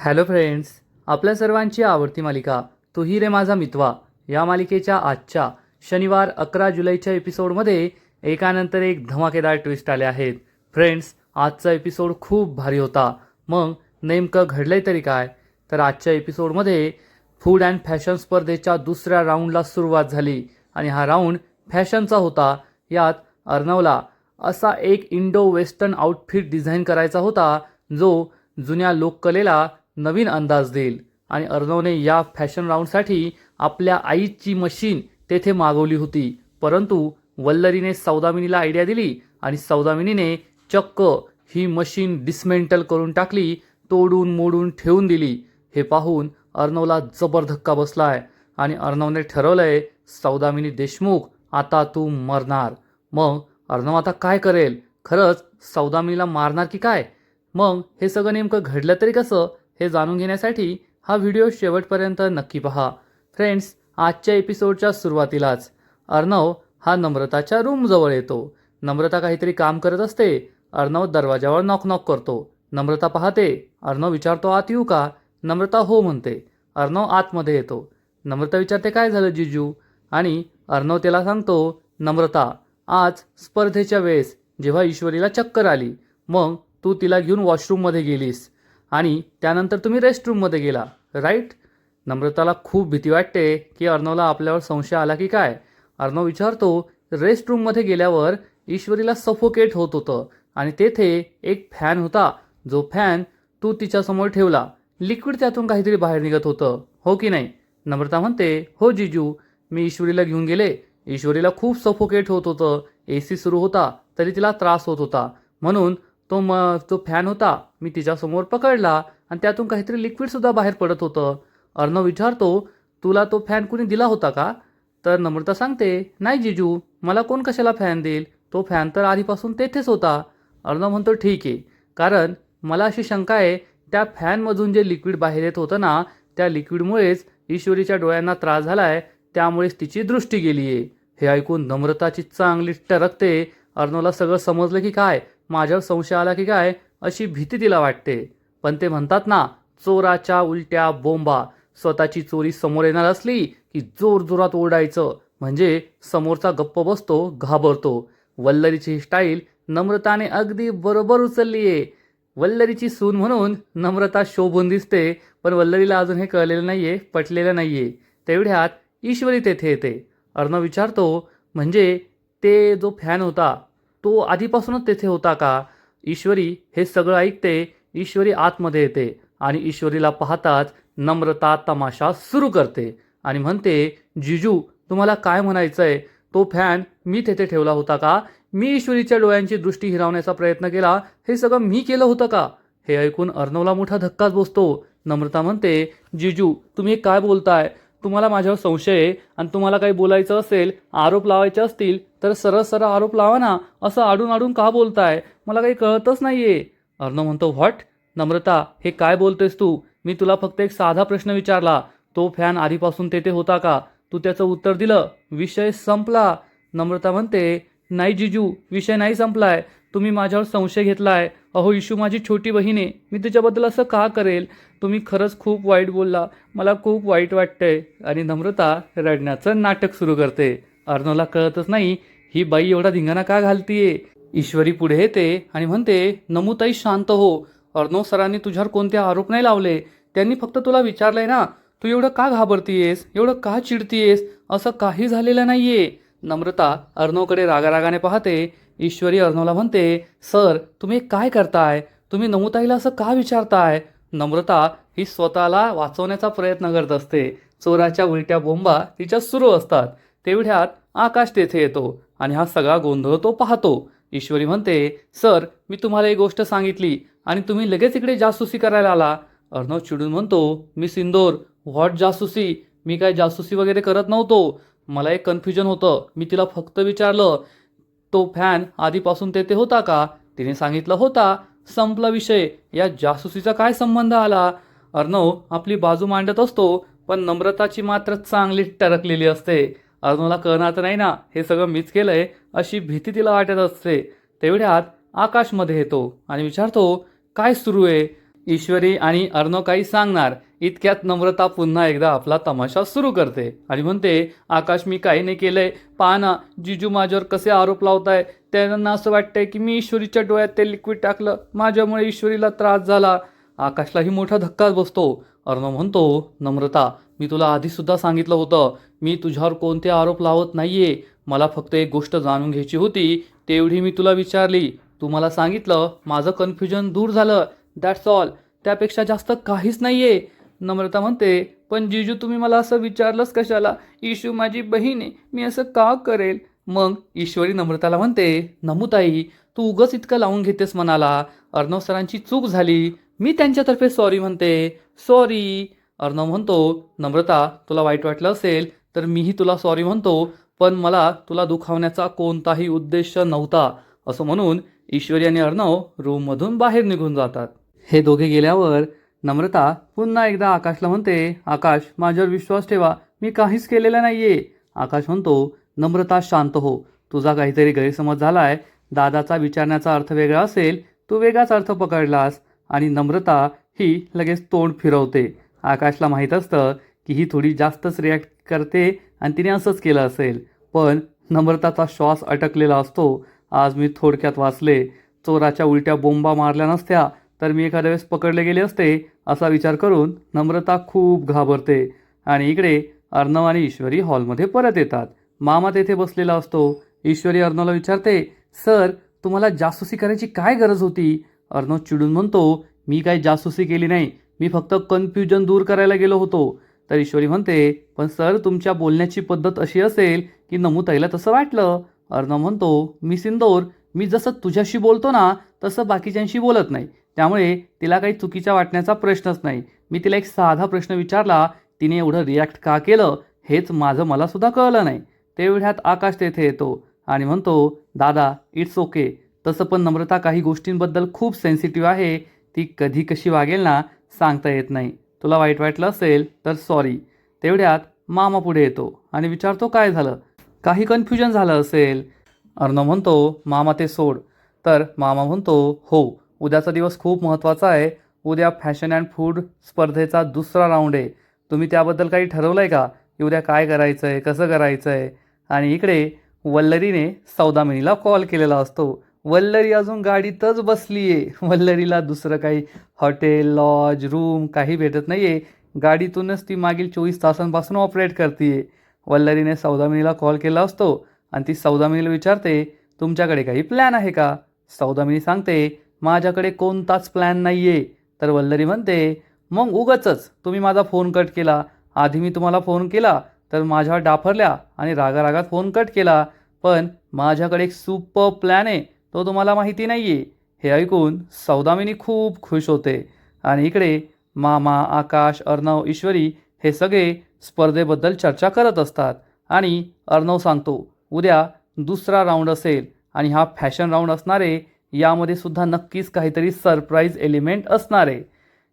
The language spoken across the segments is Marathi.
हॅलो फ्रेंड्स, आपल्या सर्वांची आवडती मालिका तू ही रे माझा मितवा या मालिकेच्या आजच्या शनिवार 11 जुलैच्या एपिसोडमध्ये एकानंतर एक धमाकेदार ट्विस्ट आले आहेत. फ्रेंड्स, आजचा एपिसोड खूप भारी होता. मग नेमकं घडलंय तरी काय? तर आजच्या एपिसोडमध्ये फूड अँड फॅशन स्पर्धेच्या दुसऱ्या राऊंडला सुरुवात झाली आणि हा राऊंड फॅशनचा होता. यात अर्णवला असा एक इंडो वेस्टर्न आउटफिट डिझाईन करायचा होता जो जुन्या लोककलेला नवीन अंदाज देईल. आणि अर्णवने या फॅशन राऊंडसाठी आपल्या आईची मशीन तेथे मागवली होती. परंतु वल्लरीने सौदामिनीला आयडिया दिली आणि सौदामिनीने चक्क ही मशीन डिसमेंटल करून टाकली, तोडून मोडून ठेवून दिली. हे पाहून अर्णवला जबर धक्का बसलाय आणि अर्णवने ठरवलंय, सौदामिनी देशमुख आता तू मरणार. मग अर्णव आता काय करेल? खरंच सौदामिनीला मारणार की काय? मग हे सगळं नेमकं घडलं तरी कसं, हे जाणून घेण्यासाठी हा व्हिडिओ शेवटपर्यंत नक्की पहा. फ्रेंड्स, आजच्या एपिसोडच्या सुरुवातीलाच अर्णव हा नम्रताच्या रूमजवळ येतो. नम्रता काहीतरी काम करत असते. अर्णव दरवाजावर नॉक नॉक करतो. नम्रता पाहते. अर्णव विचारतो, आत येऊ का? नम्रता हो म्हणते. अर्णव आतमध्ये येतो. नम्रता विचारते, काय झालं जिजू? आणि अर्णव त्याला सांगतो, नम्रता, आज स्पर्धेच्या वेळेस जेव्हा ईश्वरीला चक्कर आली, मग तू तिला घेऊन वॉशरूममध्ये गेलीस आणि त्यानंतर तुम्ही रेस्टरूममध्ये गेला, राईट? नम्रताला खूप भीती वाटते की अर्णवला आपल्यावर संशय आला की काय. अर्णव विचारतो, रेस्टरूममध्ये गेल्यावर ईश्वरीला सफोकेट होत होतं आणि तेथे एक फॅन होता, जो फॅन तू तिच्यासमोर ठेवला. लिक्विड त्यातून काहीतरी बाहेर निघत होतं, हो की नाही? नम्रता म्हणते, हो जिजू, मी ईश्वरीला घेऊन गेले. ईश्वरीला खूप सफोकेट होत होतं. AC सुरू होता तरी तिला त्रास होत होता, म्हणून तो फॅन होता मी तिच्यासमोर पकडला आणि त्यातून काहीतरी लिक्विडसुद्धा बाहेर पडत होतं. अर्णव विचारतो, तुला तो फॅन कुणी दिला होता का? तर नम्रता सांगते, नाही जिजू, मला कोण कशाला फॅन देईल? तो फॅन तर आधीपासून तेथेच होता. अर्णव म्हणतो, ठीक आहे, कारण मला अशी शंका आहे, त्या फॅनमधून जे लिक्विड बाहेर येत होतं ना, त्या लिक्विडमुळेच ईश्वरीच्या डोळ्यांना त्रास झालाय, त्यामुळेच तिची दृष्टी गेली आहे. हे ऐकून नम्रताची चांगली टरकते. अर्णवला सगळं समजलं की काय, माझ्यावर संशय आला की काय, अशी भीती तिला वाटते. पण ते म्हणतात ना, चोराच्या उलट्या बोंबा. स्वतःची चोरी समोर येणार असली की जोर जोरात ओरडायचं, म्हणजे समोरचा गप्प बसतो, घाबरतो. वल्लरीची ही स्टाईल नम्रताने अगदी बरोबर उचललीये. वल्लरीची सून म्हणून नम्रता शोभून दिसते, पण वल्लरीला अजून हे कळलेलं नाहीये, पटलेलं नाहीये. तेवढ्यात ईश्वरी तेथे येते. अर्णव विचारतो, म्हणजे ते जो फॅन होता तो आधीपासूनच तेथे होता का? ईश्वरी हे सगळं ऐकते. ईश्वरी आतमध्ये येते आणि ईश्वरीला पाहताच नम्रता तमाशा सुरू करते आणि म्हणते, जिजू, तुम्हाला काय म्हणायचंय? तो फॅन मी तेथे ठेवला होता का? मी ईश्वरीच्या डोळ्यांची दृष्टी हिरावण्याचा प्रयत्न केला, हे सगळं मी केलं होतं का? हे ऐकून अर्णवला मोठा धक्काच बसतो. नम्रता म्हणते, जिजू, तुम्ही काय बोलताय? तुम्हाला माझ्यावर संशय आहे आणि तुम्हाला काही बोलायचं असेल, आरोप लावायचे असतील तर सरळ सरळ आरोप लावा ना. असं आडून आडून का बोलताय? मला काही कळतच नाहीये. अर्णव म्हणतो, व्हॉट? नम्रता, हे काय बोलतेस तू? मी तुला फक्त एक साधा प्रश्न विचारला. तो फॅन आधीपासून तेथे होता का? तू त्याचं उत्तर दिलं, विषय संपला. नम्रता म्हणते, नाही जिजू, विषय नाही संपलाय. तुम्ही माझ्यावर संशय घेतलाय. अहो, इशू माझी छोटी बहीण आहे, मी तिच्याबद्दल असं का करेल? तुम्ही खरंच खूप वाईट बोलला, मला खूप वाईट वाटतंय. आणि नम्रता रडण्याचं नाटक सुरू करते. अर्णवला कळतच नाही, ही बाई एवढा धिंगाणा का घालतीये. ईश्वरी पुढे येते आणि म्हणते, नमुताई शांत हो. अर्णव सरांनी तुझ्यावर कोणते आरोप नाही लावले, त्यांनी फक्त तुला विचारलंय ना, तू एवढं का घाबरतीयेस, एवढं का चिडतीयेस? असं काही झालेलं नाहीये. नम्रता अर्णवकडे रागारागाने पाहते. ईश्वरी अर्णवला म्हणते, सर, तुम्ही काय करताय? तुम्ही नमुताईला असं का विचारताय? नम्रता ही स्वतःला वाचवण्याचा प्रयत्न करत असते. चोराच्या उलट्या बोंबा तिच्या सुरू असतात. तेवढ्यात आकाश तेथे येतो आणि हा सगळा गोंधळ तो पाहतो. ईश्वरी म्हणते, सर, मी तुम्हाला एक गोष्ट सांगितली आणि तुम्ही लगेच इकडे जासूसी करायला आला. अर्णव चिडून म्हणतो, मी सिंदूर, व्हॉट जासूसी? मी काय जासूसी वगैरे करत नव्हतो. मला एक कन्फ्युजन होतं. मी तिला फक्त विचारलं, तो फॅन आधीपासून तेथे होता का? तिने सांगितलं होता. संपला विषय. या जासूसीचा काय संबंध आला? अर्णव आपली बाजू मांडत असतो, पण नम्रताची मात्र चांगली टरकलेली असते. अर्णवला कळणार तर नाही ना, हे सगळं मीच केलंय, अशी भीती तिला वाटत असते. तेवढ्यात आकाशमध्ये येतो आणि विचारतो, काय सुरू आहे? ईश्वरी आणि अर्णव काही सांगणार इतक्यात नम्रता पुन्हा एकदा आपला तमाशा सुरू करते आणि म्हणते, आकाश मी काही नाही केलंय, पहा ना जिजू माझ्यावर कसे आरोप लावताय. त्यांना असं वाटतंय की मी ईश्वरीच्या डोळ्यात ते लिक्विड टाकलं, माझ्यामुळे ईश्वरीला त्रास झाला. आकाशलाही मोठा धक्काच बसतो. अर्णव म्हणतो, नम्रता मी तुला आधीसुद्धा सांगितलं होतं, मी तुझ्यावर कोणते आरोप लावत नाहीये. मला फक्त एक गोष्ट जाणून घ्यायची होती, तेवढी मी तुला विचारली. तू मला सांगितलं, माझं कन्फ्युजन दूर झालं, दॅट्स ऑल. त्यापेक्षा जास्त काहीच नाहीये. नम्रता म्हणते, पण जिजू तुम्ही मला असं विचारलंच कशाला? इशू माझी बहीण आहे, मी असं का करेल? मग ईश्वरी नम्रताला म्हणते, नमुताई तू उगच इतकं लावून घेतेस मनाला. अर्णव सरांची चूक झाली, मी त्यांच्यातर्फे सॉरी म्हणते. सॉरी. अर्णव म्हणतो, नम्रता तुला वाईट वाटलं असेल तर मीही तुला सॉरी म्हणतो, पण मला तुला दुखावण्याचा कोणताही उद्देश नव्हता. असं म्हणून ईश्वरी आणि अर्णव रूममधून बाहेर निघून जातात. हे दोघे गेल्यावर नम्रता पुन्हा एकदा आकाशला म्हणते, आकाश माझ्यावर विश्वास ठेवा, मी काहीच केलेलं नाहीये. आकाश म्हणतो, नम्रता शांत हो, तुझा काहीतरी गैरसमज झालाय. दादाचा विचारण्याचा अर्थ वेगळा असेल, तू वेगळाच अर्थ पकडलास. आणि नम्रता ही लगेच तोंड फिरवते. आकाशला माहीत असतं की ही थोडी जास्तच रिॲक्ट करते आणि तिने असंच केलं असेल, पण नम्रताचा श्वास अटकलेला असतो. आज मी थोडक्यात वाचले, चोराच्या उलट्या बोंबा मारल्या नसत्या तर मी एखाद्या वेळेस पकडले गेले असते, असा विचार करून नम्रता खूप घाबरते. आणि इकडे अर्णव आणि ईश्वरी हॉलमध्ये परत येतात. मामा तेथे बसलेला असतो. ईश्वरी अर्णवला विचारते, सर तुम्हाला जासूसी करायची काय गरज होती? अर्णव चिडून म्हणतो, मी काही जासूसी केली नाही, मी फक्त कन्फ्युजन दूर करायला गेलो होतो. तर ईश्वरी म्हणते, पण सर तुमच्या बोलण्याची पद्धत अशी असेल की नमुताईला तसं वाटलं. अर्णव म्हणतो, मी सिंदूर, मी जसं तुझ्याशी बोलतो ना तसं बाकीच्यांशी बोलत नाही, त्यामुळे तिला काही चुकीचा वाटण्याचा प्रश्नच नाही. मी तिला एक साधा प्रश्न विचारला, तिने एवढं रिॲक्ट का केलं हेच माझं मला सुद्धा कळलं नाही. तेवढ्यात आकाश तेथे येतो आणि म्हणतो, दादा इट्स ओके. तसं पण नम्रता काही गोष्टींबद्दल खूप सेन्सिटिव्ह आहे, ती कधी कशी वागेल ना सांगता येत नाही. तुला वाईट वाटलं असेल तर सॉरी. तेवढ्यात मामा पुढे येतो आणि विचारतो, काय झालं? काही कन्फ्युजन झालं असेल. अर्णव म्हणतो, मामा ते सोड. तर मामा म्हणतो, हो उद्याचा दिवस खूप महत्त्वाचा आहे. उद्या फॅशन अँड फूड स्पर्धेचा दुसरा राऊंड आहे. तुम्ही त्याबद्दल काही ठरवलं आहे का, की उद्या काय करायचं आहे, कसं करायचं आहे? आणि इकडे वल्लरीने सौदामिनीला कॉल केलेला असतो. वल्लरी अजून गाडीतच बसली आहे. वल्लरीला दुसरं काही हॉटेल, लॉज, रूम काही भेटत नाही आहे. गाडीतूनच ती मागील 24 तासांपासून ऑपरेट करते आहे. वल्लरीने सौदामिनीला कॉल केला असतो आणि ती सौदामिनीला विचारते, तुमच्याकडे काही प्लॅन आहे का? सौदामिनी सांगते, माझ्याकडे कोणताच प्लॅन नाही आहे. तर वल्लरी म्हणते, मग उगाचच तुम्ही माझा फोन कट केला. आधी मी तुम्हाला फोन केला तर माझ्यावर डाफरल्या आणि रागारागात फोन कट केला. पण माझ्याकडे एक सुपर प्लॅन आहे, तो तुम्हाला माहिती नाही आहे. हे ऐकून सौदामिनी खूप खुश होते. आणि इकडे मामा, आकाश, अर्णव, ईश्वरी हे सगळे स्पर्धेबद्दल चर्चा करत असतात. आणि अर्णव सांगतो, उद्या दुसरा राऊंड असेल आणि हा फॅशन राऊंड असणार आहे. यामध्ये सुद्धा नक्कीच काहीतरी सरप्राईज एलिमेंट असणार आहे.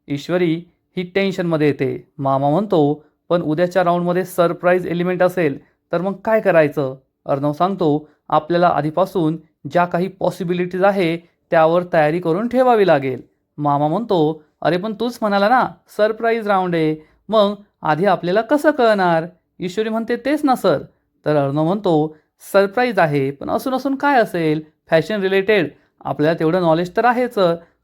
ईश्वरी ही टेन्शनमध्ये येते. मामा म्हणतो, पण उद्याच्या राऊंडमध्ये सरप्राईज एलिमेंट असेल तर मग काय करायचं? अर्णव सांगतो, आपल्याला आधीपासून ज्या काही पॉसिबिलिटीज आहे त्यावर तयारी करून ठेवावी लागेल. मामा म्हणतो, अरे पण तूच म्हणाला ना सरप्राईज राऊंड आहे, मग आधी आपल्याला कसं कळणार? ईश्वरी म्हणते, तेच ना सर. तर अर्णव म्हणतो, सरप्राईज आहे पण असून काय असेल? फॅशन रिलेटेड आपल्याला तेवढं नॉलेज तर आहेच.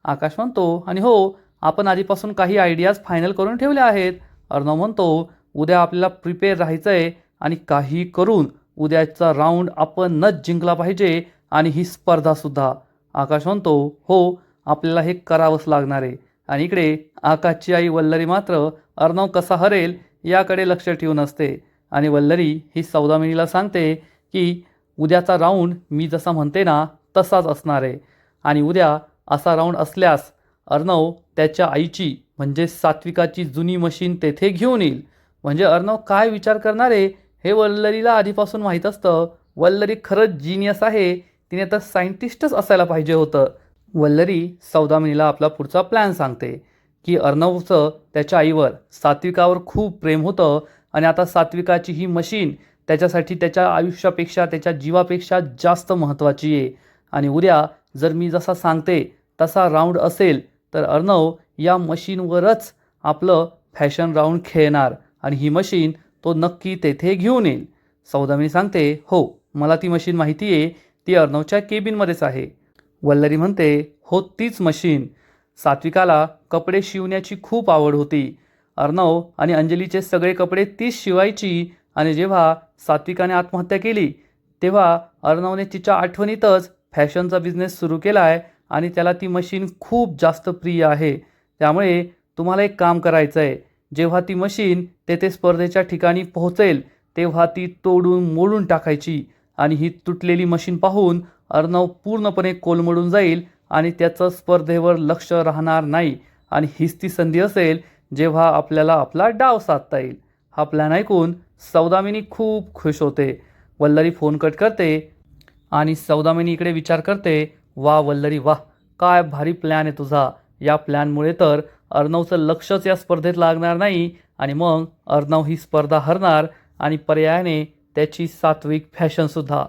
आकाश म्हणतो, आणि हो आपण आधीपासून काही आयडियाज फायनल करून ठेवल्या आहेत. अर्णव म्हणतो, उद्या आपल्याला प्रिपेअर राहायचं आहे आणि काही करून उद्याचा राऊंड आपण नच जिंकला पाहिजे आणि ही स्पर्धासुद्धा. आकाश म्हणतो, हो आपल्याला हे करावंच लागणार आहे. आणि इकडे आकाशची आई वल्लरी मात्र अर्णव कसा हरेल याकडे लक्ष ठेवून असते. आणि वल्लरी ही सौदामिनीला सांगते की उद्याचा राऊंड मी जसा म्हणते ना तसाच असणार आहे. आणि उद्या असा राऊंड असल्यास अर्णव त्याच्या आईची म्हणजे सात्विकाची जुनी मशीन तेथे घेऊन येईल. म्हणजे अर्णव काय विचार करणार आहे हे वल्लरीला आधीपासून माहीत असतं. वल्लरी खरंच जिनियस आहे, तिने तर सायंटिस्टच असायला पाहिजे होतं. वल्लरी सौदामिनीला आपला पुढचा प्लॅन सांगते की अर्णवचं त्याच्या आईवर सात्विकावर खूप प्रेम होतं आणि आता सात्विकाची ही मशीन त्याच्यासाठी त्याच्या आयुष्यापेक्षा त्याच्या जीवापेक्षा जास्त महत्त्वाची आहे. आणि उद्या जर मी जसा सांगते तसा राऊंड असेल तर अर्णव या मशीनवरच आपलं फॅशन राऊंड खेळणार आणि ही मशीन तो नक्की तेथे घेऊन येईल. सौदामिनी सांगते, हो मला ती मशीन माहिती आहे, ती अर्णवच्या केबिनमध्येच आहे. वल्लरी म्हणते, हो तीच मशीन. सात्विकाला कपडे शिवण्याची खूप आवड होती. अर्णव आणि अंजलीचे सगळे कपडे तीच शिवायची आणि जेव्हा सात्विकाने आत्महत्या केली तेव्हा अर्णवने तिच्या आठवणीतच फॅशनचा बिझनेस सुरू केला आहे आणि त्याला ती मशीन खूप जास्त प्रिय आहे. त्यामुळे तुम्हाला एक काम करायचं आहे, जेव्हा ती मशीन तेथे स्पर्धेच्या ठिकाणी पोहोचेल तेव्हा ती तोडून मोडून टाकायची आणि ही तुटलेली मशीन पाहून अर्णव पूर्णपणे कोलमडून जाईल आणि त्याचं स्पर्धेवर लक्ष राहणार नाही आणि हीच ती संधी असेल जेव्हा आपल्याला आपला डाव साधता येईल. हा प्लॅन ऐकून सौदामिनी खूप खुश होते. वल्लरी फोन कट करते आणि सौदामिनी इकडे विचार करते, वा वल्लरी वा, काय भारी प्लॅन आहे तुझा. या प्लॅनमुळे तर अर्णवचं लक्षच या स्पर्धेत लागणार नाही आणि मग अर्णव ही स्पर्धा हरणार आणि पर्यायाने त्याची सात्विक फॅशनसुद्धा.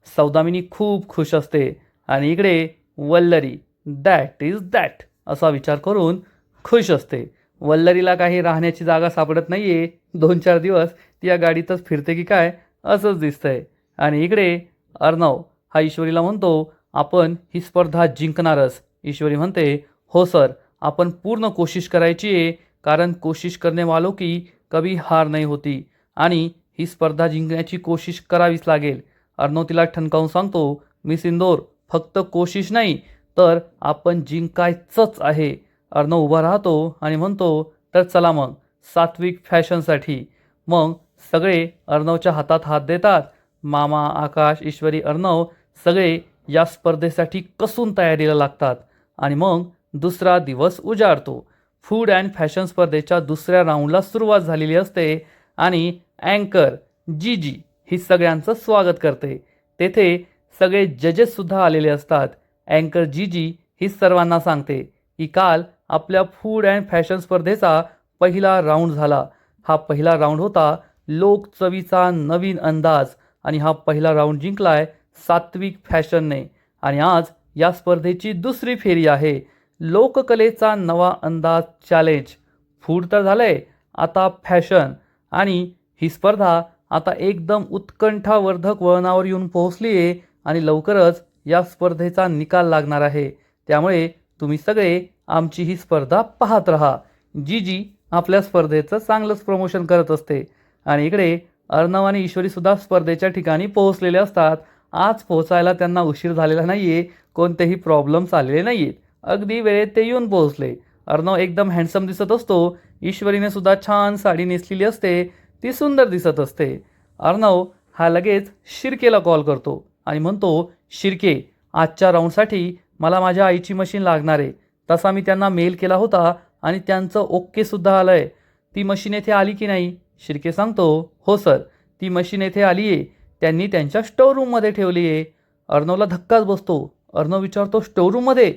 सौदामिनी खूप खुश असते आणि इकडे वल्लरी दॅट इज दॅट असा विचार करून खुश असते. वल्लरीला काही राहण्याची जागा सापडत नाही आहे. 2-4 दिवस ती या गाडीतच फिरते की काय असंच दिसतंय. आणि इकडे अर्णव हा ईश्वरीला म्हणतो, आपण ही स्पर्धा जिंकणारच. ईश्वरी म्हणते, हो सर, आपण पूर्ण कोशिश करायची आहे, कारण कोशिश करने वालों की कभी हार नाही होती आणि ही स्पर्धा जिंकण्याची कोशिश करावीच लागेल. अर्णव तिला ठणकावून सांगतो, मिस इंदोर फक्त कोशिश नाही तर आपण जिंकायचंच आहे. अर्णव उभा राहतो आणि म्हणतो, तर चला मग सात्विक फॅशनसाठी. मग सगळे अर्णवच्या हातात हात देतात. मामा, आकाश, ईश्वरी, अर्णव सगळे या स्पर्धेसाठी कसून तयारीला लागतात आणि मग दुसरा दिवस उजाडतो. फूड अँड फॅशन स्पर्धेच्या दुसऱ्या राऊंडला सुरुवात झालेली असते आणि अँकर जीजी ही सगळ्यांचं स्वागत करते. तेथे सगळे जजेससुद्धा आलेले असतात. अँकर जीजी ही सर्वांना सांगते की काल आपल्या फूड अँड फॅशन स्पर्धेचा पहिला राऊंड झाला. हा पहिला राऊंड होता लोक चवीचा नवीन अंदाज आणि हा पहिला राऊंड जिंकलाय सात्विक फॅशनने. आणि आज या स्पर्धेची दुसरी फेरी आहे, लोककलेचा नवा अंदाज चॅलेंज. फूड तर झालंय, आता फॅशन. आणि ही स्पर्धा आता एकदम उत्कंठावर्धक वळणावर येऊन पोहोचली आहे आणि लवकरच या स्पर्धेचा निकाल लागणार आहे. त्यामुळे तुम्ही सगळे आमची ही स्पर्धा पाहत राहा. जीजी आपल्या स्पर्धेचं चांगलंच प्रमोशन करत असते. आणि इकडे अर्णव आणि ईश्वरीसुद्धा स्पर्धेच्या ठिकाणी पोहोचलेले असतात. आज पोहोचायला त्यांना उशीर झालेला नाही आहे, कोणतेही प्रॉब्लेम्स आलेले नाही आहेत. अगदी वेळेत ते येऊन पोहोचले. अर्णव एकदम हँडसम दिसत असतो. ईश्वरीने सुद्धा छान साडी नेसलेली असते, ती सुंदर दिसत असते. अर्णव हा लगेच शिर्केला कॉल करतो आणि म्हणतो, शिर्के, आजच्या राऊंडसाठी मला माझ्या आईची मशीन लागणार आहे. तसा मी त्यांना मेल केला होता आणि त्यांचं ओकेसुद्धा आलं आहे. ती मशीन येथे आली की नाही? शिर्के सांगतो, हो सर, ती मशीन येथे आली आहे. त्यांनी त्यांच्या स्टोअरूममध्ये ठेवली आहे. अर्णवला धक्काच बसतो. अर्णव विचारतो, स्टोअरूममध्ये?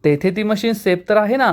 तेथे ती मशीन सेफ तर आहे ना?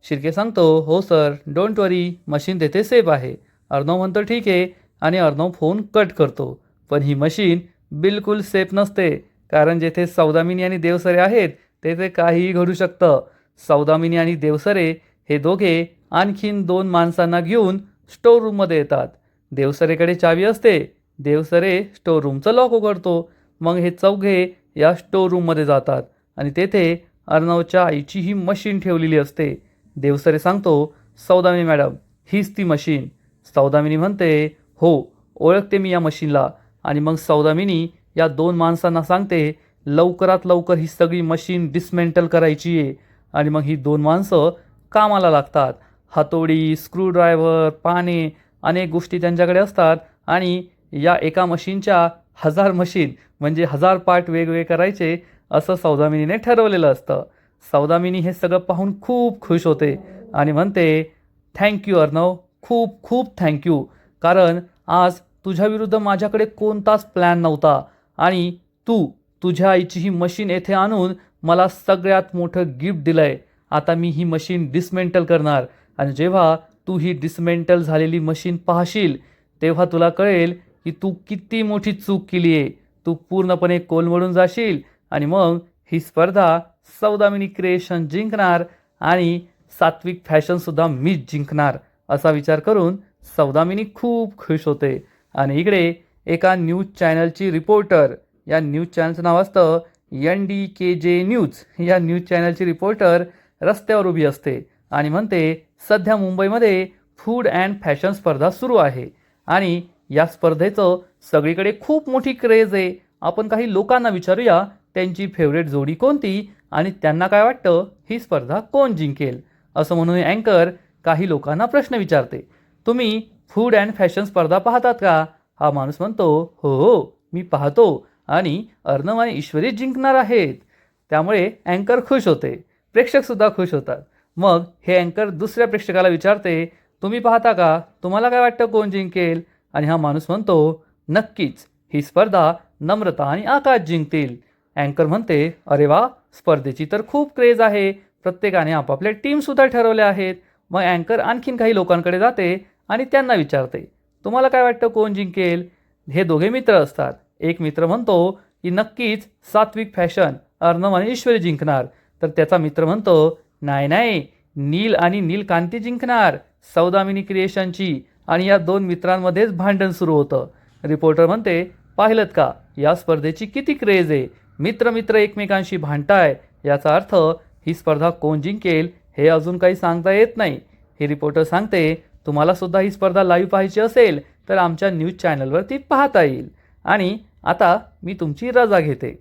शिर्के सांगतो, हो सर, डोंट वरी, मशीन तेथे सेफ आहे. अर्णव म्हणतो, ठीक आहे, आणि अर्णव फोन कट करतो. पण ही मशीन बिलकुल सेफ नसते, कारण जेथे सौदामिनी आणि देवसरे आहेत तेथे काहीही घडू शकतं. सौदामिनी आणि देवसरे हे दोघे आणखीन 2 माणसांना घेऊन स्टोअर रूममध्ये येतात. देवसरेकडे चावी असते. देवसरे स्टोअर रूमचं लॉक उघडतो. मग हे चौघे या स्टोअर रूममध्ये जातात आणि तेथे अर्णवच्या आईची ही मशीन ठेवलेली असते. देवसरे सांगतो, सौदामिनी मॅडम, हीच ती मशीन. सौदामिनी म्हणते, हो, ओळखते मी या मशीनला. आणि मग सौदामिनी या 2 माणसांना सांगते, लवकरात लवकर ही सगळी मशीन डिसमेंटल करायची आहे. आणि मग ही 2 माणसं कामाला लागतात. हातोडी, स्क्रूड्रायव्हर, पाने, अनेक गोष्टी त्यांच्याकडे असतात आणि या एका मशीनच्या 1000 मशीन म्हणजे 1000 पार्ट वेगवेगळे करायचे असं सौदामिनीने ठरवलेलं असतं. सौदामिनी हे सगळं पाहून खूप खुश होते आणि म्हणते, थँक्यू अर्णव, खूप खूप थँक्यू, कारण आज तुझ्याविरुद्ध माझ्याकडे कोणताच प्लॅन नव्हता आणि तुझ्या आईची ही मशीन येथे आणून मला सगळ्यात मोठं गिफ्ट दिलं आहे. आता मी ही मशीन डिसमेंटल करणार आणि जेव्हा तू ही डिसमेंटल झालेली मशीन पाहशील तेव्हा तुला कळेल की तू किती मोठी चूक केली आहे. तू पूर्णपणे कोलमडून जाशील आणि मग ही स्पर्धा सौदामिनी क्रिएशन जिंकणार आणि सात्विक फॅशनसुद्धा मीच जिंकणार असा विचार करून सौदामिनी खूप खुश होते. आणि इकडे एका न्यूज चॅनलची रिपोर्टर, या न्यूज चॅनलचं नाव असतं NDKJ न्यूज, या न्यूज चॅनलची रिपोर्टर रस्त्यावर उभी असते आणि म्हणते, सध्या मुंबईमध्ये फूड अँड फॅशन स्पर्धा सुरू आहे आणि या स्पर्धेचं सगळीकडे खूप मोठी क्रेज आहे. आपण काही लोकांना विचारूया त्यांची फेवरेट जोडी कोणती आणि त्यांना काय वाटतं ही स्पर्धा कोण जिंकेल. असं म्हणून अँकर काही लोकांना प्रश्न विचारते, तुम्ही फूड अँड फॅशन स्पर्धा पाहतात का? हा माणूस म्हणतो, हो हो मी पाहतो आणि अर्णव आणि ईश्वरी जिंकणार आहेत. त्यामुळे अँकर खुश होते, प्रेक्षकसुद्धा खुश होतात. मग हे अँकर दुसऱ्या प्रेक्षकाला विचारते, तुम्ही पाहता का? तुम्हाला काय वाटतं कोण जिंकेल? आणि हा माणूस म्हणतो, नक्कीच ही स्पर्धा नम्रता आणि आकाश जिंकतील. अँकर म्हणते, अरे वा, स्पर्धेची तर खूप क्रेज आहे, प्रत्येकाने आपापल्या टीमसुद्धा ठरवल्या आहेत. मग अँकर आणखीन काही लोकांकडे जाते आणि त्यांना विचारते, तुम्हाला काय वाटतं कोण जिंकेल? हे दोघे मित्र असतात. एक मित्र म्हणतो की नक्कीच सात्विक फॅशन अर्णव आणि ईश्वरी जिंकणार. तर त्याचा मित्र म्हणतो, नाही नाही, नील आणि नीलकांती जिंकणार, सौदामिनी क्रिएशनची. आणि या दोन मित्रांमध्येच भांडण सुरू होतं. रिपोर्टर म्हणते, पाहिलंत का या स्पर्धेची किती क्रेज आहे, मित्र मित्र एकमेकांशी भांडताय. याचा अर्थ ही स्पर्धा कोण जिंकेल हे अजून काही सांगता येत नाही. हे रिपोर्टर सांगते, तुम्हाला सुद्धा ही स्पर्धा लाईव्ह पाहायची असेल तर आमच्या न्यूज चॅनलवरती पाहता येईल. आणि आता मी तुमची रजा घेते.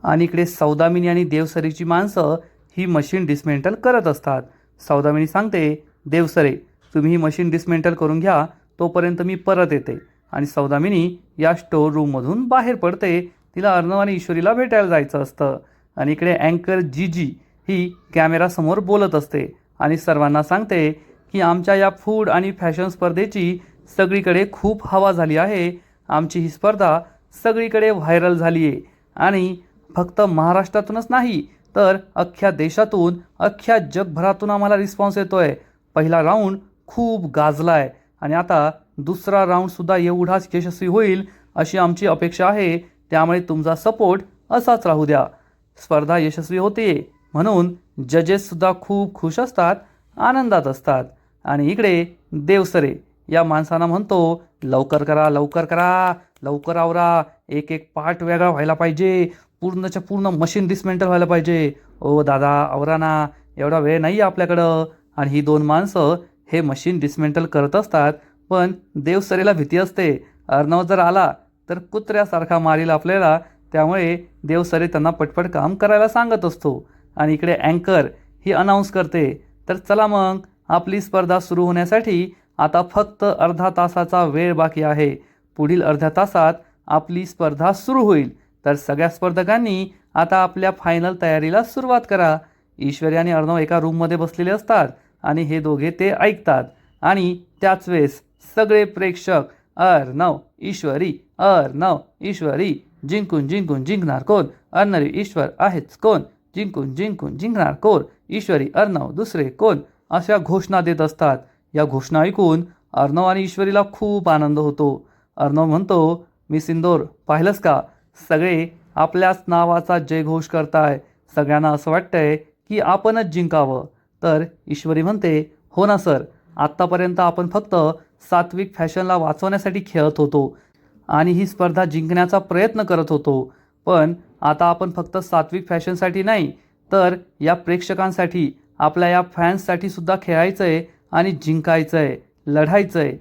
आणि इकडे सौदामिनी आणि देवसरेची माणसं ही मशीन डिस्मेंटल करत असतात. सौदामिनी सांगते, देवसरे तुम्ही ही मशीन डिस्मेंटल करून घ्या, तोपर्यंत मी परत येते. आणि सौदामिनी या स्टोअर रूममधून बाहेर पडते. तिला अर्णव आणि ईश्वरीला भेटायला जायचं असतं. आणि इकडे अँकर जीजी ही कॅमेरासमोर बोलत असते आणि सर्वांना सांगते की आमच्या या फूड आणि फॅशन स्पर्धेची सगळीकडे खूप हवा झाली आहे. आमची ही स्पर्धा सगळीकडे व्हायरल झाली आहे आणि फक्त महाराष्ट्रातूनच नाही तर अख्ख्या देशातून, अख्ख्या जगभरातून आम्हाला रिस्पॉन्स येतो आहे. पहिला राऊंड खूप गाजला आहे आणि आता दुसरा राऊंडसुद्धा एवढाच यशस्वी होईल अशी आमची अपेक्षा आहे. त्यामुळे तुमचा सपोर्ट असाच राहू द्या. स्पर्धा यशस्वी होते म्हणून जजेससुद्धा खूप खुश असतात, आनंदात असतात. आणि इकडे देवसरे या माणसांना म्हणतो, लवकर करा, लवकर करा, लवकर आवरा, एक एक पार्ट वेगळा व्हायला पाहिजे, पूर्णच्या पूर्ण मशीन डिस्मेंटल व्हायला पाहिजे. ओ दादा आवरा ना, एवढा वेळ नाही आहे आपल्याकडं. आणि ही दोन माणसं हे मशीन डिस्मेंटल करत असतात. पण देवसरेला भीती असते, अर्णव जर आला तर कुत्र्यासारखा मारील आपल्याला. त्यामुळे देवसरे त्यांना पटपट काम करायला सांगत असतो. आणि इकडे अँकर ही अनाऊन्स करते, तर चला मग आपली स्पर्धा सुरू होण्यासाठी आता फक्त अर्धा तासाचा वेळ बाकी आहे. पुढील अर्ध्या तासात आपली स्पर्धा सुरू होईल. तर सगळ्या स्पर्धकांनी आता आपल्या फायनल तयारीला सुरुवात करा. ईश्वरी आणि अर्णव एका रूममध्ये बसलेले असतात आणि हे दोघे ते ऐकतात. आणि त्याच वेळेस सगळे प्रेक्षक अर्णव ईश्वरी, अर्णव ईश्वरी, जिंकून जिंकून जिंकणार कोण? अर्णव ईश्वर आहेच कोण? जिंकून जिंकून जिंकणार कोण? ईश्वरी अर्णव दुसरे कोण? अशा घोषणा देत असतात. या घोषणा ऐकून अर्णव आणि ईश्वरीला खूप आनंद होतो. अर्णव म्हणतो, मी सिंदूर पाहिलंस का, सगळे आपल्याच नावाचा जयघोष करताय. सगळ्यांना असं वाटतंय की आपणच जिंकावं. तर ईश्वरी म्हणते, हो ना सर, आत्तापर्यंत आपण फक्त सात्विक फॅशनला वाचवण्यासाठी खेळत होतो आणि ही स्पर्धा जिंकण्याचा प्रयत्न करत होतो. पण आता आपण फक्त सात्विक फॅशनसाठी नाही तर या प्रेक्षकांसाठी, आपल्या या फॅन्ससाठी सुद्धा खेळायचं आहे आणि जिंकायचं आहे, लढायचं आहे.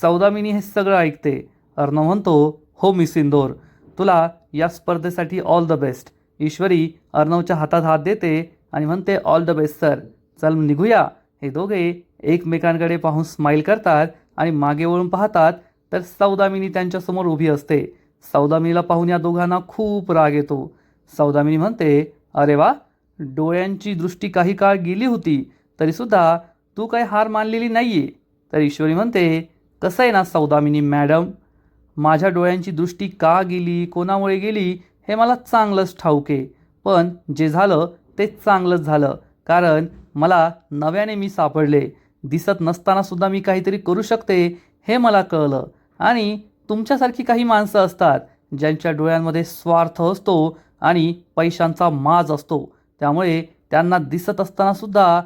सौदामिनी हे सगळं ऐकते. अर्णव म्हणतो, हो मी सिंदूर, तुला या स्पर्धेसाठी ऑल द बेस्ट. ईश्वरी अर्णवच्या हातात हात देते आणि म्हणते, ऑल द बेस्ट सर, चल निघूया. हे दोघे एकमेकांकडे पाहून स्माईल करतात आणि मागे वळून पाहतात तर सौदामिनी त्यांच्यासमोर उभी असते. सौदामिनीला पाहून या दोघांना खूप राग येतो. सौदामिनी म्हणते, अरे वा, डोळ्यांची दृष्टी काही काळ गेली होती तरीसुद्धा तू काही हार मानलेली नाही आहे. तर ईश्वरी म्हणते, कसं आहे ना सौदामिनी मॅडम, माझ्या डोळ्यांची दृष्टी का गेली, कोणामुळे गेली हे मला चांगलंच ठाऊक आहे. पण जे झालं ते चांगलंच झालं, कारण मला नव्याने मी सापडले. दिसत नसतानासुद्धा मी काहीतरी करू शकते हे मला कळलं. आणि तुमच्यासारखी काही माणसं असतात ज्यांच्या डोळ्यांमध्ये स्वार्थ असतो आणि पैशांचा माज असतो. त्यामुळे त्यांना दिसत असतानासुद्धा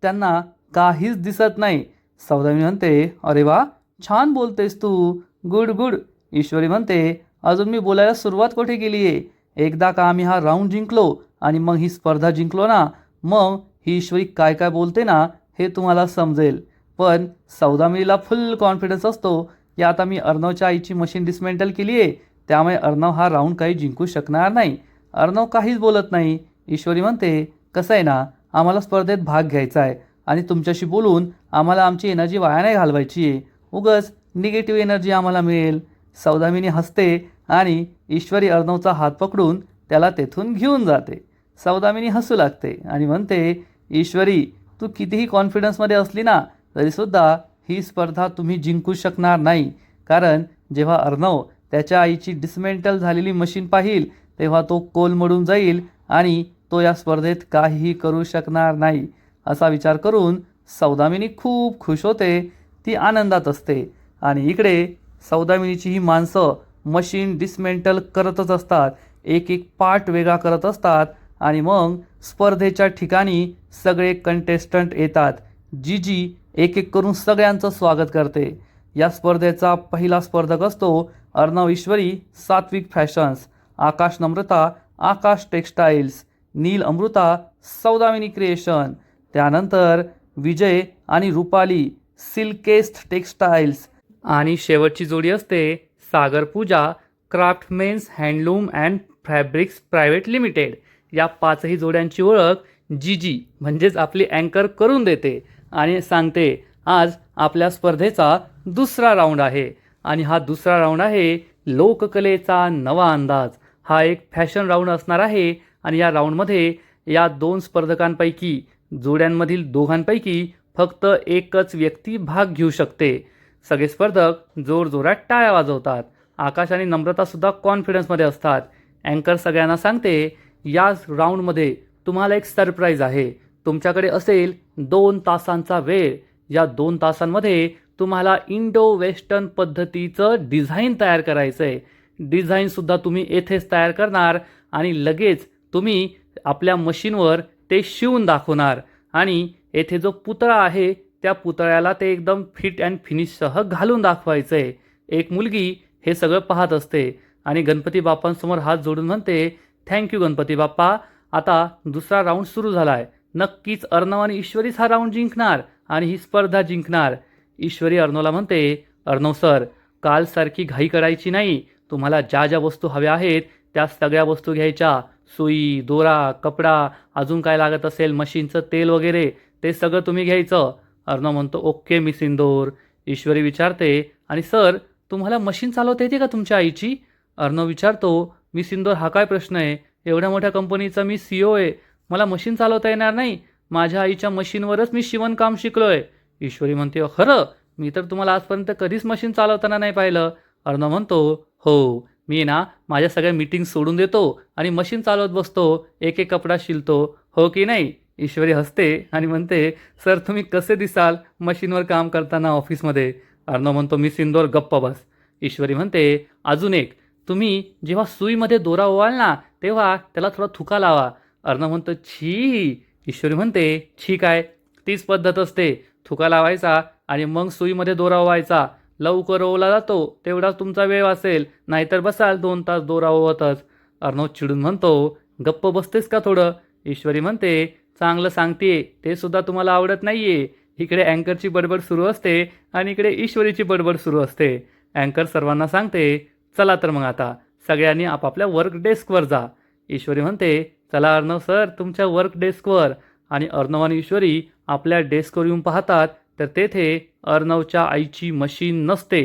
त्यांना काहीच दिसत नाही. सौदामिनी म्हणते, अरे वा, छान बोलतेस तू, गुड गुड. ईश्वरी म्हणते, अजून मी बोलायला सुरुवात कुठे केली आहे? एकदा का आम्ही हा राऊंड जिंकलो आणि मग ही स्पर्धा जिंकलो ना, मग ही ईश्वरी काय काय बोलते ना हे तुम्हाला समजेल. पण सौदामिनीला फुल कॉन्फिडन्स असतो की आता मी अर्णवच्या आईची मशीन डिसमेंटल केली आहे, त्यामुळे अर्णव हा राऊंड काही जिंकू शकणार नाही. अर्णव काहीच बोलत नाही. ईश्वरी म्हणते, कसं आहे ना, आम्हाला स्पर्धेत भाग घ्यायचा आहे आणि तुमच्याशी बोलून आम्हाला आमची एनर्जी वाया नाही घालवायची आहे. उगाच निगेटिव्ह एनर्जी आम्हाला मिळेल. सौदामिनी हसते आणि ईश्वरी अर्णवचा हात पकडून त्याला तेथून घेऊन जाते. सौदामिनी हसू लागते आणि म्हणते, ईश्वरी, तू कितीही कॉन्फिडन्समध्ये असली ना तरीसुद्धा ही स्पर्धा तुम्ही जिंकू शकणार नाही. कारण जेव्हा अर्णव त्याच्या आईची डिसमेंटल झालेली मशीन पाहिल तेव्हा तो कोलमडून जाईल आणि तो या स्पर्धेत काहीही करू शकणार नाही. असा विचार करून सौदामिनी खूप खुश होते. ती आनंदात असते आणि इकडे सौदामिनीची ही माणसं मशीन डिसमेंटल करतच असतात, एक एक पार्ट वेगळा करत असतात आणि मग स्पर्धेच्या ठिकाणी सगळे कंटेस्टंट येतात. जीजी एक एक करून सगळ्यांचं स्वागत करते. या स्पर्धेचा पहिला स्पर्धक असतो अर्णव ईश्वरी सात्विक फॅशन्स, आकाश नम्रता आकाश टेक्स्टाईल्स, नील अमृता सौदामिनी क्रिएशन, त्यानंतर विजय आणि रुपाली सिल्केस्ट टेक्स्टाईल्स आणि शेवटची जोडी असते Sagar Pooja craftsmen handloom and fabrics private limited. या पाचही जोड्यांची ओळख जीजी म्हणजेच आपली अँकर करून देते आणि सांगते, आज आपल्या स्पर्धेचा दुसरा राऊंड आहे आणि हा दुसरा राऊंड आहे लोककलेचा नवा अंदाज. हा एक फॅशन राऊंड असणार आहे आणि या राऊंडमध्ये या दोन स्पर्धकांपैकी जोड्यांमधील दोघांपैकी फक्त एकच व्यक्ती भाग घेऊ शकते. सगळे स्पर्धक जोरजोरात टाळ्या वाजवतात. आकाश आणि नम्रतासुद्धा कॉन्फिडन्समध्ये असतात. अँकर सगळ्यांना सांगते, या राऊंडमध्ये तुम्हाला एक सरप्राईज आहे. तुमच्याकडे असेल 2 तासांचा वेळ. या 2 तासांमध्ये तुम्हाला इंडो वेस्टर्न पद्धतीचं डिझाईन तयार करायचं आहे. डिझाईनसुद्धा तुम्ही येथेच तयार करणार आणि लगेच तुम्ही आपल्या मशीनवर ते शिवून दाखवणार आणि येथे जो पुतळा आहे त्या पुतळ्याला ते एकदम फिट अँड फिनिशसह घालून दाखवायचं आहे. एक मुलगी हे सगळं पाहत असते आणि गणपती बाप्पांसमोर हात जोडून म्हणते, थँक्यू गणपती बाप्पा, आता दुसरा राऊंड सुरू झाला आहे. नक्कीच अर्णव आणि ईश्वरीच हा राऊंड जिंकणार आणि ही स्पर्धा जिंकणार. ईश्वरी अर्णवला म्हणते, अर्णव सर, कालसारखी घाई करायची नाही. तुम्हाला ज्या ज्या वस्तू हव्या आहेत त्या सगळ्या वस्तू घ्यायच्या. सुई, दोरा, कपडा, अजून काय लागत असेल, मशीनचं तेल वगैरे, ते सगळं तुम्ही घ्यायचं. अर्णव म्हणतो, ओके मिस इंदोर. ईश्वरी विचारते, आणि सर, तुम्हाला मशीन चालवता येते का तुमच्या आईची? अर्णव विचारतो, मिस इंदोर, हा काय प्रश्न आहे? एवढ्या मोठ्या कंपनीचा मी CEO आहे, मला मशीन चालवता येणार नाही? माझ्या आईच्या मशीनवरच मी शिवणकाम शिकलो आहे. ईश्वरी म्हणते, खरं? मी तर तुम्हाला आजपर्यंत कधीच मशीन चालवताना नाही पाहिलं. अर्णव म्हणतो, हो, मी ना माझ्या सगळ्या मीटिंग सोडून देतो आणि मशीन चालवत बसतो, एक एक कपडा शिलतो, हो की नाही? ईश्वरी हसते आणि म्हणते, सर, तुम्ही कसे दिसाल मशीनवर काम करताना ऑफिसमध्ये? अर्णव म्हणतो, मिस इंदोर गप्प बस. ईश्वरी म्हणते, अजून एक, तुम्ही जेव्हा सुईमध्ये दोरा ओवाल ना तेव्हा त्याला थोडा थुका लावा. अर्णव म्हणतो, छी. ईश्वरी म्हणते, छी काय? तीच पद्धत असते, थुका लावायचा आणि मग सुईमध्ये दोरा ओवायचा. लवकर ओवला जातो तेवढाच तुमचा वेळ वाचेल, नाहीतर बसाल 2 तास दोरा ओवतच. अर्णव चिडून म्हणतो, गप्प बसतेस का थोडं? ईश्वरी म्हणते, चांगलं सांगते, ते सुद्धा तुम्हाला आवडत नाहीये. इकडे अँकरची बडबड सुरू असते आणि इकडे ईश्वरीची बडबड सुरू असते. अँकर सर्वांना सांगते, चला तर मग आता सगळ्यांनी आपापल्या वर्क डेस्कवर जा. ईश्वरी म्हणते, चला अर्णव सर, तुमच्या वर्क डेस्कवर. आणि अर्णव आणि ईश्वरी आपल्या डेस्कवर येऊन पाहतात तर तेथे अर्णवच्या आईची मशीन नसते.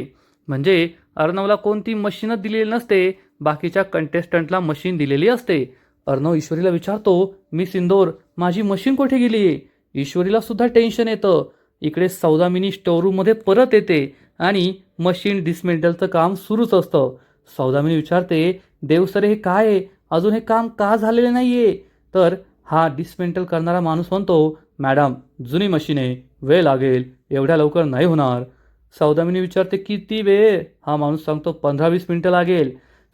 म्हणजे अर्णवला कोणती मशीनच दिलेली नसते, बाकीच्या कंटेस्टंटला मशीन दिलेली असते. अर्णव ईश्वरीला विचारतो, मिस इंदोर, माझी मशीन कुठे गेली आहे? ईश्वरीला सुद्धा टेन्शन येतं. इकडे सौदामिनी स्टोअरूममध्ये परत येते आणि मशीन डिसमेंटलचं काम सुरूच असतं. सौदामिनी विचारते, देवसरे, हे काय आहे? अजून हे काम का झालेले नाही आहे? तर हा डिसमेंटल करणारा माणूस म्हणतो, मॅडम, जुनी मशीन आहे, वेळ लागेल, एवढ्या लवकर नाही होणार. सौदामिनी विचारते, किती वेळ? हा माणूस सांगतो, 15-20 मिनिटं लागेल.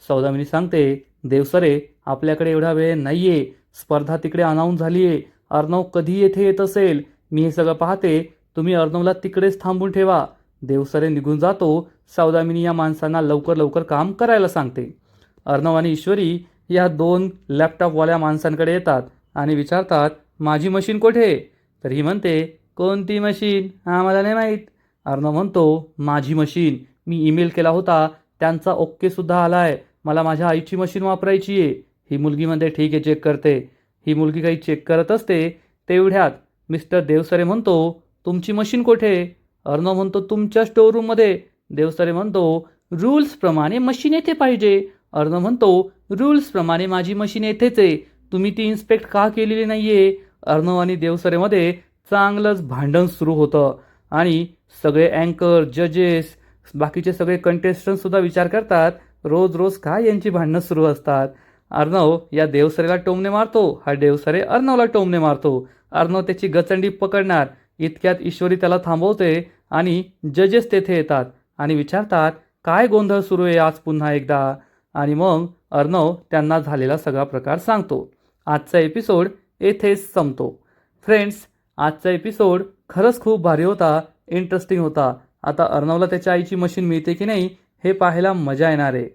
सौदामिनी सांगते, देवसरे, आपल्याकडे एवढा वेळ नाही आहे, स्पर्धा तिकडे अनाऊन्स झाली आहे, अर्णव कधी येथे येत असेल, मी हे सगळं पाहते, तुम्ही अर्णवला तिकडेच थांबून ठेवा. देवसरे निघून जातो. सौदामिनी या माणसांना लवकर लवकर काम करायला सांगते. अर्णव आणि ईश्वरी या दोन लॅपटॉपवाल्या माणसांकडे येतात आणि विचारतात, माझी मशीन कुठे? तर ही म्हणते, कोणती मशीन? आम्हाला नाही माहीत. अर्णव म्हणतो, माझी मशीन, मी ईमेल केला होता, त्यांचा ओकेसुद्धा आला आहे. मला माझ्या आईची मशीन वापरायची आहे. ही मुलगी म्हणते, ठीक आहे, चेक करते. ही मुलगी काही चेक करत असते तेवढ्यात मिस्टर देवसरे म्हणतो, तुमची मशीन कुठे? अर्णव म्हणतो, तुमच्या स्टोअरूममध्ये. देवसरे म्हणतो, रूल्सप्रमाणे मशीन येथे पाहिजे. अर्णव म्हणतो, रूल्सप्रमाणे माझी मशीन येथेच आहे. तुम्ही ती इन्स्पेक्ट का केलेली नाही आहे? अर्णव आणि देवसरेमध्ये चांगलंच भांडण सुरू होतं आणि सगळे अँकर, जजेस, बाकीचे सगळे कंटेस्टंटसुद्धा विचार करतात, रोज रोज काय यांची भांडणं सुरू असतात. अर्णव या देवसरेला टोमणे मारतो, हा देवसरे अर्णवला टोमणे मारतो. अर्णव त्याची गचंडी पकडणार इतक्यात ईश्वरी त्याला थांबवते आणि जजेस तेथे येतात आणि विचारतात, काय गोंधळ सुरू आहे आज पुन्हा एकदा? आणि मग अर्णव त्यांना झालेला सगळा प्रकार सांगतो. आजचा एपिसोड येथेच संपतो. फ्रेंड्स, आजचा एपिसोड खरंच खूप भारी होता, इंटरेस्टिंग होता. आता अर्णवला त्याच्या आईची मशीन मिळते की नाही हे पाहायला मजा येणार आहे.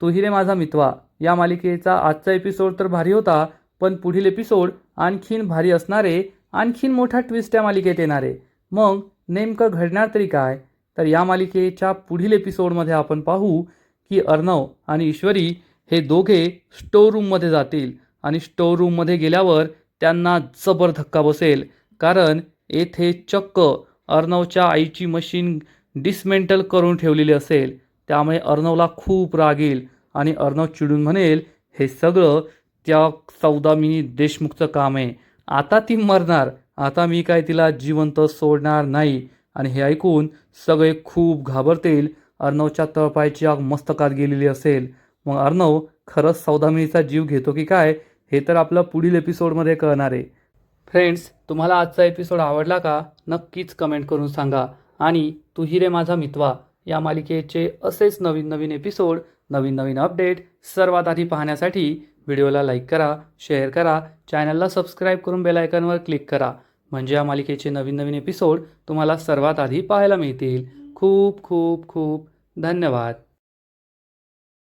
तू ही रे माझा मितवा या मालिकेचा आजचा एपिसोड तर भारी होता, पण पुढील एपिसोड आणखीन भारी असणारे, आणखीन मोठा ट्विस्ट या मालिकेत येणार आहे. मग नेमकं घडणार तरी काय? तर या मालिकेच्या पुढील एपिसोडमध्ये आपण पाहू की अर्णव आणि ईश्वरी हे दोघे स्टोर रूममध्ये जातील आणि स्टोर रूममध्ये गेल्यावर त्यांना जबर धक्का बसेल, कारण येथे चक्क अर्णवच्या आईची मशीन डिसमेंटल करून ठेवलेली असेल. त्यामुळे अर्णवला खूप राग येईल आणि अर्णव चिडून म्हणेल, हे सगळं त्या सौदामिनी देशमुखचं काम आहे. आता ती मरणार, आता मी काय तिला जिवंत सोडणार नाही. आणि हे ऐकून सगळे खूप घाबरतील. अर्णवच्या तळपायाची आग मस्तकात गेलेली असेल. मग अर्णव खरंच सौदामिनीचा जीव घेतो की काय हे तर आपलं पुढील एपिसोडमध्ये कळणार आहे. फ्रेंड्स, तुम्हाला आजचा एपिसोड आवडला का? नक्कीच कमेंट करून सांगा. आणि तू ही रे माझा मितवा या मालिकेचे असेच नवीन नवीन एपिसोड, नवीन नवीन अपडेट सर्वात आधी पाहण्यासाठी व्हिडिओला लाईक करा, शेअर करा, चॅनलला सबस्क्राईब करून बेल आयकॉनवर क्लिक करा. म्हणजे या मालिकेचे नवीन नवीन एपिसोड तुम्हाला सर्वात आधी पाहायला मिळतील. खूप खूप खूप धन्यवाद.